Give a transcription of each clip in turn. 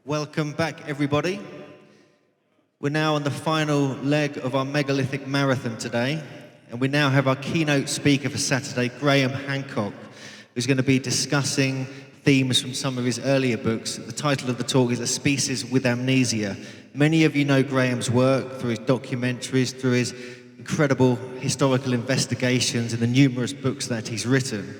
Welcome back, everybody. We're now on the final leg of our megalithic marathon today, and we now have our keynote speaker for Saturday, Graham Hancock, who's going to be discussing themes from some of his earlier books. The title of the talk is A Species with Amnesia. Many of you know Graham's work through his documentaries, through his incredible historical investigations and the numerous books that he's written.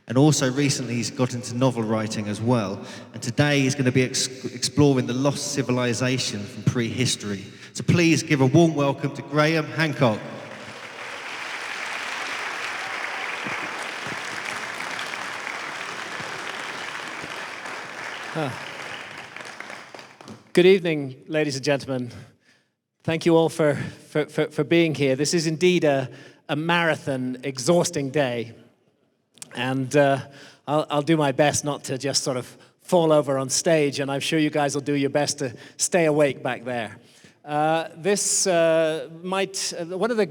And also recently he's got into novel writing as well. And today he's going to be exploring the lost civilization from prehistory. So please give a warm welcome to Graham Hancock. Good evening, ladies and gentlemen. Thank you all for being here. This is indeed a marathon, exhausting day. And I'll do my best not to just sort of fall over on stage, and I'm sure you guys will do your best to stay awake back there. One of the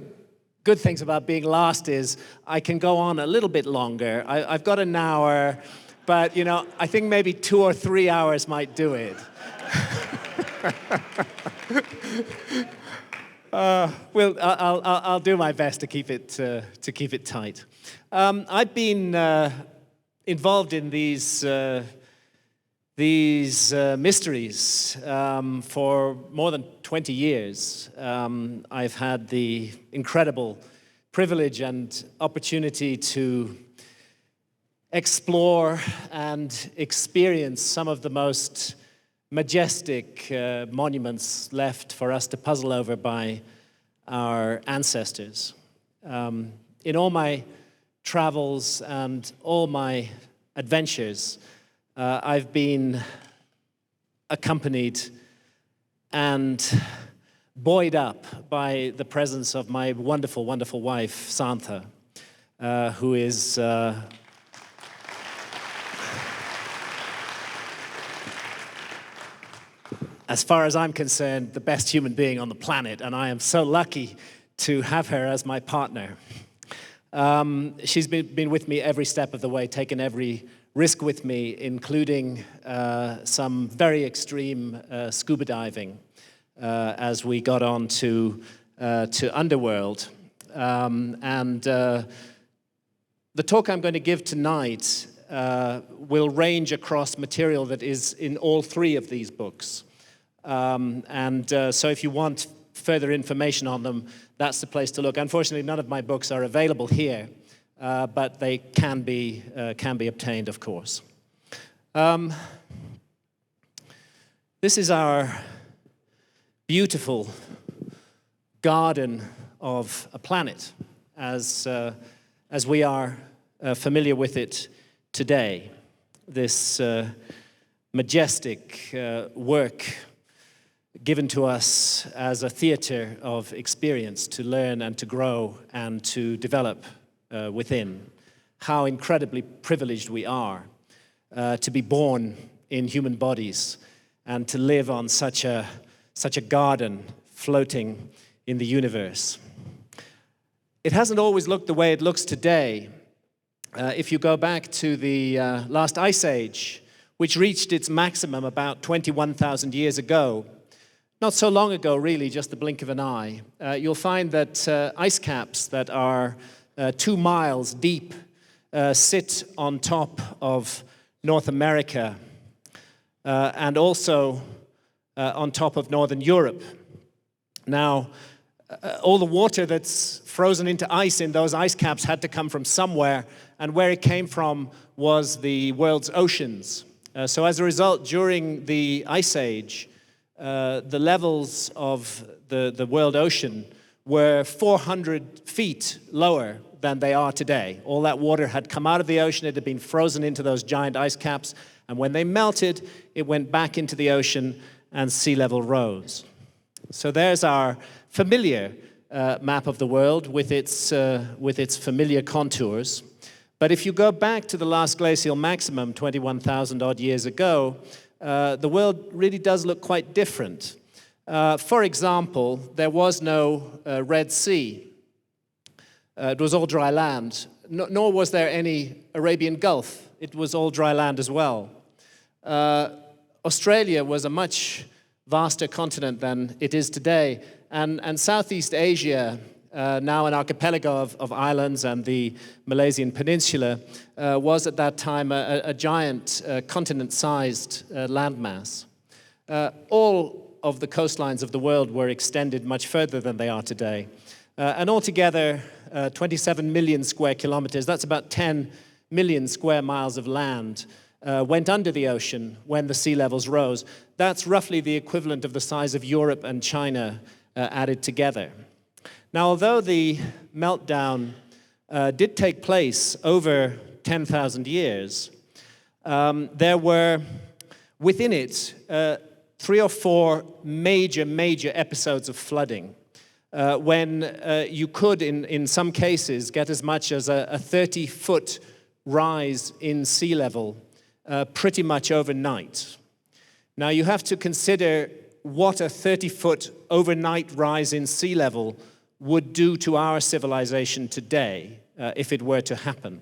good things about being last is I can go on a little bit longer. I've got an hour, but you know, I think maybe 2 or 3 hours might do it. I'll do my best to keep it tight. I've been involved in these mysteries for more than 20 years. I've had the incredible privilege and opportunity to explore and experience some of the most majestic monuments left for us to puzzle over by our ancestors. In all my travels and all my adventures, I've been accompanied and buoyed up by the presence of my wonderful, wonderful wife, Santha, who is as far as I'm concerned, the best human being on the planet, and I am so lucky to have her as my partner. She's been with me every step of the way, taken every risk with me, including some very extreme scuba diving as we got on to Underworld. The talk I'm going to give tonight will range across material that is in all 3 of these books. So if you want further information on them, that's the place to look. Unfortunately, none of my books are available here, but they can be obtained, of course. This is our beautiful garden of a planet, as we are familiar with it today. This majestic work given to us as a theater of experience to learn and to grow and to develop within. How incredibly privileged we are to be born in human bodies and to live on such a garden floating in the universe. It hasn't always looked the way it looks today. If you go back to the last ice age, which reached its maximum about 21,000 years ago, not so long ago, really, just the blink of an eye, you'll find that ice caps that are 2 miles deep sit on top of North America and also on top of Northern Europe. Now, all the water that's frozen into ice in those ice caps had to come from somewhere, and where it came from was the world's oceans. So as a result, during the Ice Age, the levels of the world ocean were 400 feet lower than they are today. All that water had come out of the ocean, it had been frozen into those giant ice caps, and when they melted, it went back into the ocean and sea level rose. So there's our familiar map of the world with its familiar contours. But if you go back to the last glacial maximum, 21,000 odd years ago, the world really does look quite different. For example, there was no Red Sea. It was all dry land. Nor was there any Arabian Gulf. It was all dry land as well. Australia was a much vaster continent than it is today, and Southeast Asia, now an archipelago of islands and the Malaysian peninsula, was at that time a giant continent-sized landmass. All of the coastlines of the world were extended much further than they are today. And altogether, 27 million square kilometers, that's about 10 million square miles of land, went under the ocean when the sea levels rose. That's roughly the equivalent of the size of Europe and China added together. Now, although the meltdown did take place over 10,000 years, there were within it 3 or 4 major episodes of flooding, when you could, in some cases, get as much as a 30-foot rise in sea level pretty much overnight. Now, you have to consider what a 30-foot overnight rise in sea level would do to our civilization today if it were to happen.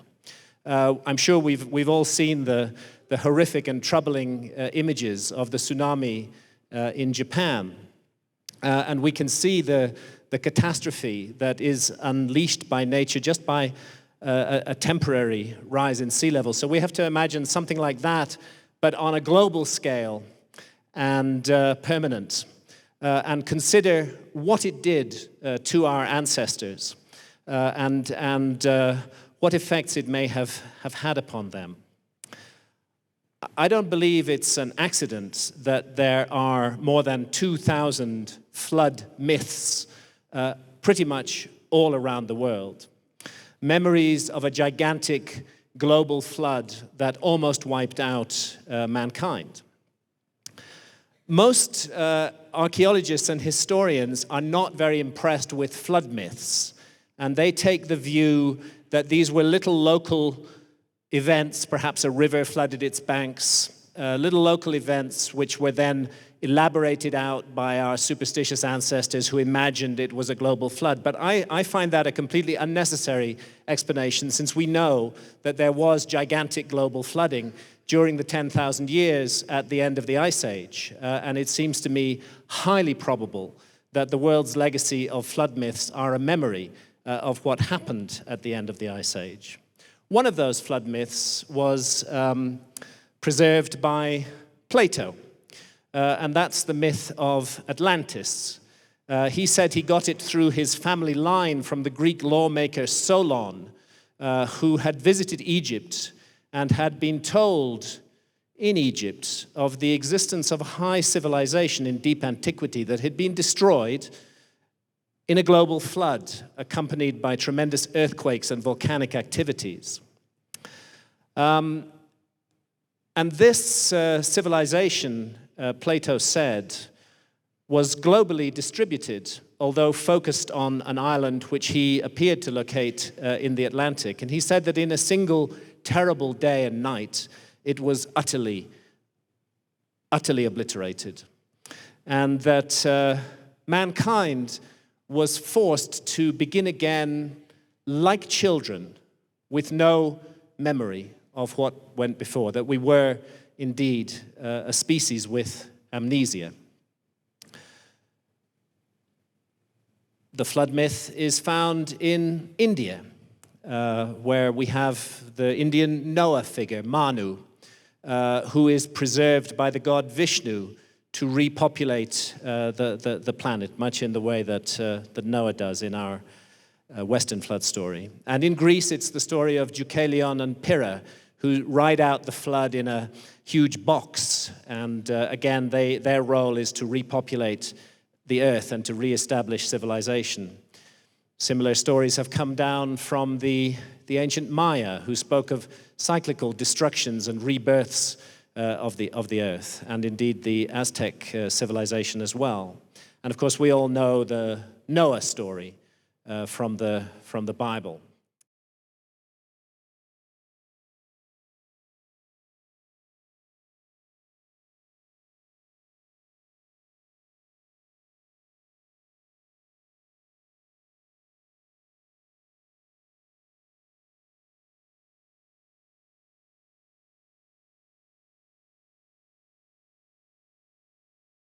I'm sure we've all seen the horrific and troubling images of the tsunami in Japan. And we can see the catastrophe that is unleashed by nature just by a temporary rise in sea level. So we have to imagine something like that, but on a global scale and permanent, and consider what it did to our ancestors and what effects it may have had upon them. I don't believe it's an accident that there are more than 2,000 flood myths pretty much all around the world. Memories of a gigantic global flood that almost wiped out mankind. Most archaeologists and historians are not very impressed with flood myths, and they take the view that these were little local events, perhaps a river flooded its banks, little local events which were then elaborated out by our superstitious ancestors who imagined it was a global flood. But I find that a completely unnecessary explanation, since we know that there was gigantic global flooding during the 10,000 years at the end of the Ice Age. And it seems to me highly probable that the world's legacy of flood myths are a memory of what happened at the end of the Ice Age. One of those flood myths was preserved by Plato, and that's the myth of Atlantis. He said he got it through his family line from the Greek lawmaker Solon, who had visited Egypt and had been told in Egypt of the existence of a high civilization in deep antiquity that had been destroyed in a global flood accompanied by tremendous earthquakes and volcanic activities. And this civilization, Plato said, was globally distributed, although focused on an island which he appeared to locate in the Atlantic. And he said that in a single terrible day and night, it was utterly obliterated. And that mankind was forced to begin again like children with no memory of what went before, that we were indeed a species with amnesia. The flood myth is found in India, where we have the Indian Noah figure, Manu, who is preserved by the god Vishnu to repopulate the planet, much in the way that Noah does in our Western flood story. And in Greece, it's the story of Deucalion and Pyrrha, who ride out the flood in a huge box. And again, their role is to repopulate the earth and to reestablish civilization. Similar stories have come down from the ancient Maya, who spoke of cyclical destructions and rebirths of the earth, and indeed the Aztec civilization as well. And of course, we all know the Noah story from the Bible.